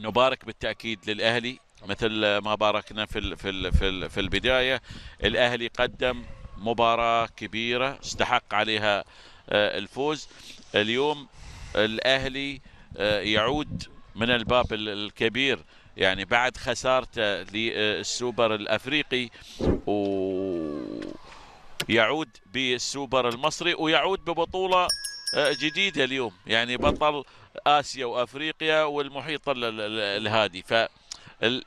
نبارك بالتأكيد للأهلي مثل ما باركنا في البداية. الأهلي قدم مباراة كبيرة استحق عليها الفوز. اليوم الأهلي يعود من الباب الكبير، يعني بعد خسارته للسوبر الأفريقي، ويعود بالسوبر المصري، ويعود ببطولة جديدة اليوم، يعني بطل آسيا وأفريقيا والمحيط الهادي.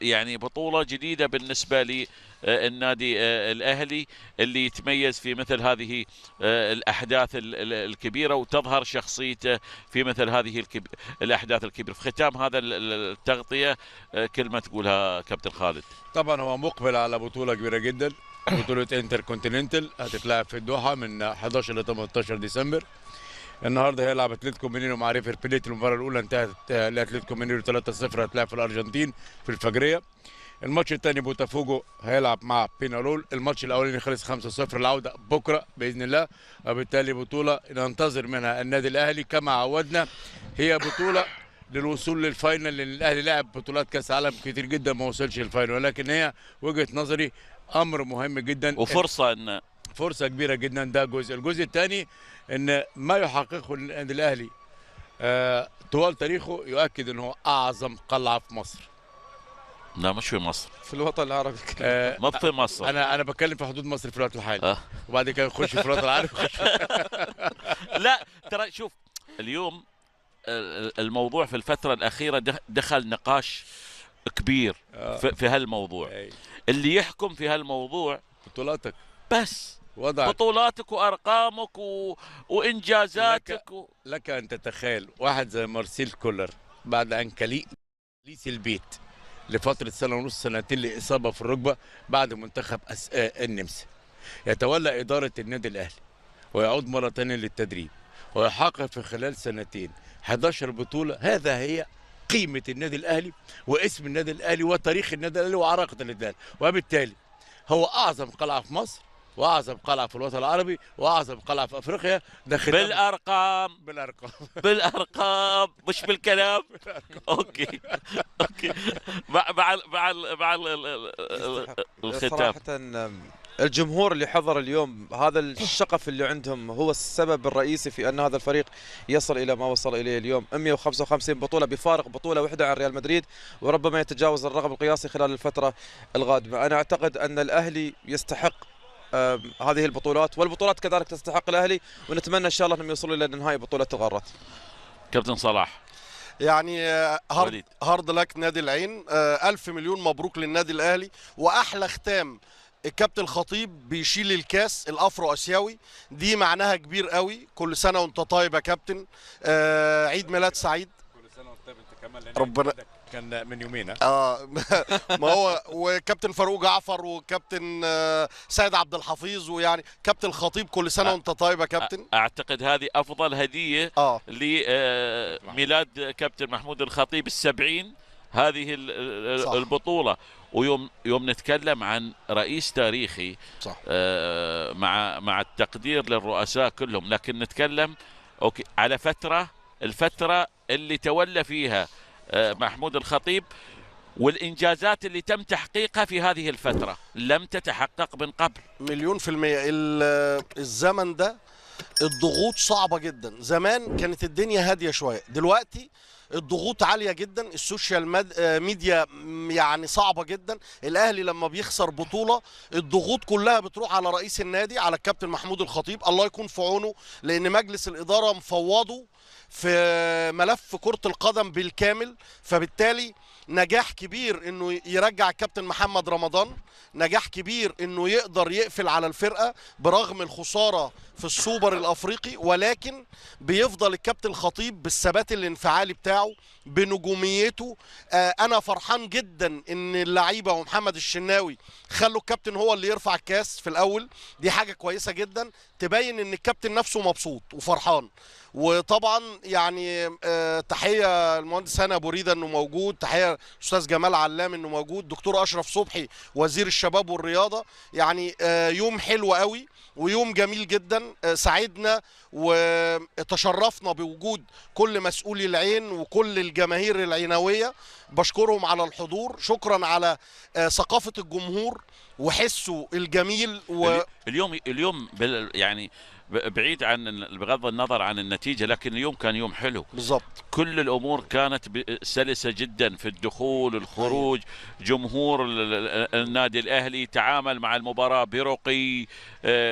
يعني بطولة جديدة بالنسبة للنادي الأهلي، اللي يتميز في مثل هذه الأحداث الكبيرة، وتظهر شخصيته في مثل هذه الأحداث الكبيرة. في ختام هذا التغطية كلمة تقولها كابتن خالد؟ طبعا هو مقبل على بطولة كبيرة جدا، بطولة انتر كونتيننتال هتتلعب في الدوحة من 11 ل 18 ديسمبر. النهارده هيلعب اتلتيكو مينيرو مع ريفر بليت. المباراة الأولى انتهت لاتلتيكو مينيرو 3-0، هتلعب في الأرجنتين في الفجرية. الماتش الثاني بوتافوجو هيلعب مع بينارول. الماتش الاولاني خلص 5-0. العوده بكره باذن الله، وبالتالي بطوله ننتظر منها النادي الاهلي كما عودنا. هي بطوله للوصول للفاينل، لان الاهلي لعب بطولات كاس عالم كتير جدا ما وصلش للفاينل، ولكن هي وجهه نظري امر مهم جدا وفرصه ان فرصه كبيره جدا. ده الجزء الثاني ان ما يحققه النادي الاهلي طوال تاريخه يؤكد ان هو اعظم قلعه في مصر. لا، مش في مصر، في الوطن العربي ما في مصر. انا بتكلم في حدود مصر في الوقت الحالي، وبعد كده نخش في الوطن العربي. لا ترى شوف، اليوم الموضوع في الفترة الأخيرة دخل نقاش كبير في هالموضوع. اللي يحكم في هالموضوع بطولاتك، بس وضعك، بطولاتك وأرقامك وإنجازاتك. لك أن تتخيل واحد زي مارسيل كولر بعد أن كليس البيت لفترة سنة ونص سنتين لإصابة في الركبة بعد منتخب النمسا، يتولى إدارة النادي الأهلي ويعود مرة ثانية للتدريب ويحقق في خلال سنتين 11 بطولة. هذا هي قيمة النادي الأهلي واسم النادي الأهلي وتاريخ النادي الأهلي وعراقة النادي الأهلي، وبالتالي هو أعظم قلعة في مصر واعظم قلعه في الوطن العربي واعظم قلعه في افريقيا. ده بالارقام بالارقام مش بالكلام. اوكي مع الختام. صراحه الجمهور اللي حضر اليوم، هذا الشغف اللي عندهم هو السبب الرئيسي في أن هذا الفريق يصل إلى ما وصل إليه اليوم. 155 بطولة بفارق بطولة واحدة عن ريال مدريد، وربما يتجاوز الرقم القياسي خلال الفترة القادمة. أنا أعتقد أن الأهلي يستحق هذه البطولات، والبطولات كذلك تستحق الأهلي، ونتمنى إن شاء الله أنهم يوصلوا إلى نهاية بطولة القارات. كابتن صلاح، يعني هارد لك نادي العين، 1000 مليون مبروك للنادي الأهلي. وأحلى ختام الكابتن الخطيب بيشيل الكاس الافرو اسيوي، دي معناها كبير قوي. كل سنه وانت طيب يا كابتن، عيد ميلاد سعيد. كل سنه وانت طيب انت كمان، ربنا كان من يومين. ما هو وكابتن فاروق جعفر وكابتن سيد عبد الحفيظ، ويعني كابتن الخطيب كل سنه وانت طيب يا كابتن. اعتقد هذه افضل هديه لميلاد كابتن محمود الخطيب ال70 هذه البطوله. ويوم نتكلم عن رئيس تاريخي، صح. مع التقدير للرؤساء كلهم، لكن نتكلم اوكي على الفتره اللي تولى فيها محمود الخطيب، والإنجازات اللي تم تحقيقها في هذه الفترة لم تتحقق من قبل. 100%. الزمن ده الضغوط صعبة جدا. زمان كانت الدنيا هادية شوية، دلوقتي الضغوط عالية جدا. السوشيال ميديا يعني صعبة جدا. الأهلي لما بيخسر بطولة الضغوط كلها بتروح على رئيس النادي، على الكابتن محمود الخطيب، الله يكون في عونه، لأن مجلس الإدارة مفوضه في ملف كرة القدم بالكامل. فبالتالي نجاح كبير انه يرجع الكابتن محمد رمضان، نجاح كبير انه يقدر يقفل على الفرقة برغم الخسارة في السوبر الافريقي، ولكن بيفضل الكابتن الخطيب بالثبات الانفعالي بتاعه، بنجوميته. انا فرحان جدا ان اللعيبه ومحمد الشناوي خلوا الكابتن هو اللي يرفع الكاس في الاول. دي حاجه كويسه جدا تبين ان الكابتن نفسه مبسوط وفرحان. وطبعا يعني تحيه المهندس هاني ابو ريده انه موجود، تحيه الاستاذ جمال علام انه موجود، دكتور اشرف صبحي وزير الشباب والرياضه. يعني يوم حلو قوي ويوم جميل جدا. سعدنا وتشرفنا بوجود كل مسؤولي العين وكل الجماهير العينويه، بشكرهم على الحضور، شكرا على ثقافه الجمهور وحسه الجميل. اليوم يعني بعيد عن بغض النظر عن النتيجة، لكن اليوم كان يوم حلو بالظبط. كل الأمور كانت سلسة جدا في الدخول الخروج. جمهور النادي الأهلي تعامل مع المباراة برقي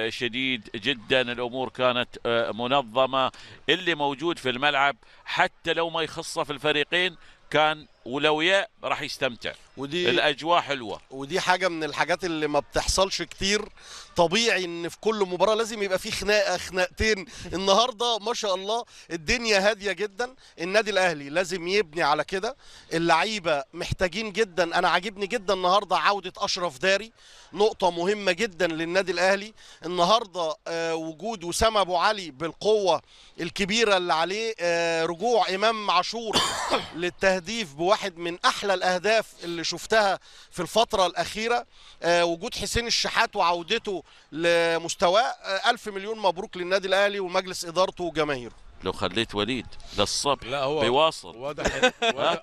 شديد جدا. الأمور كانت منظمة. اللي موجود في الملعب حتى لو ما يخصه في الفريقين كان ولوياء راح يستمتع. ودي الأجواء حلوة، ودي حاجة من الحاجات اللي ما بتحصلش كتير. طبيعي ان في كل مباراة لازم يبقى في خناقة خناقتين. النهاردة ما شاء الله الدنيا هادية جدا. النادي الاهلي لازم يبني على كده. اللعيبة محتاجين جدا. انا عاجبني جدا النهاردة عودة اشرف داري، نقطة مهمة جدا للنادي الاهلي النهاردة. وجود وسام ابو علي بالقوة الكبيرة اللي عليه. رجوع امام عاشور للتهديف بواحد من احلى الاهداف اللي شفتها في الفترة الاخيرة. وجود حسين الشحات وعودته لمستواه. 1000 مليون مبروك للنادي الاهلي ومجلس ادارته وجماهيره. لو خليت وليد للصبح لا هو بيواصل.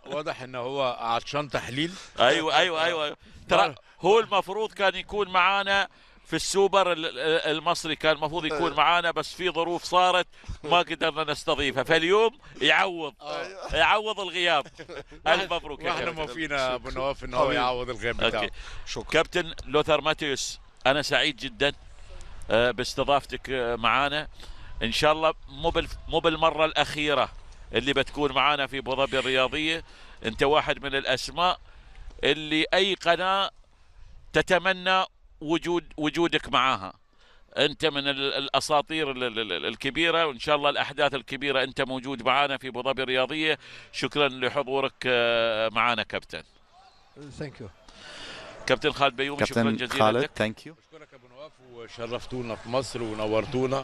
واضح انه هو عطشان تحليل. ايوه ترى هو المفروض كان يكون معانا في السوبر المصري، كان المفروض يكون معانا، بس في ظروف صارت ما قدرنا نستضيفه، فاليوم يعوض الغياب. الف مبروك. واحنا ما فينا ابو نواف انه هو يعوض الغياب بتاعه. شكرا. كابتن لوثر ماتيوس، انا سعيد جدا باستضافتك معانا. ان شاء الله مو بالمره الاخيره اللي بتكون معانا في ابو ظبي الرياضيه. انت واحد من الاسماء اللي اي قناه تتمنى وجودك معاها. انت من الاساطير الكبيره، وان شاء الله الاحداث الكبيره انت موجود معانا في ابو ظبي الرياضيه. شكرا لحضورك معانا كابتن. ثانك يو كابتن خالد بيومي، شكرا كابتن جزيلا خالد لك. ثانك يو. بشكرك يا ابو نواف وشرفتونا في مصر ونورتونا.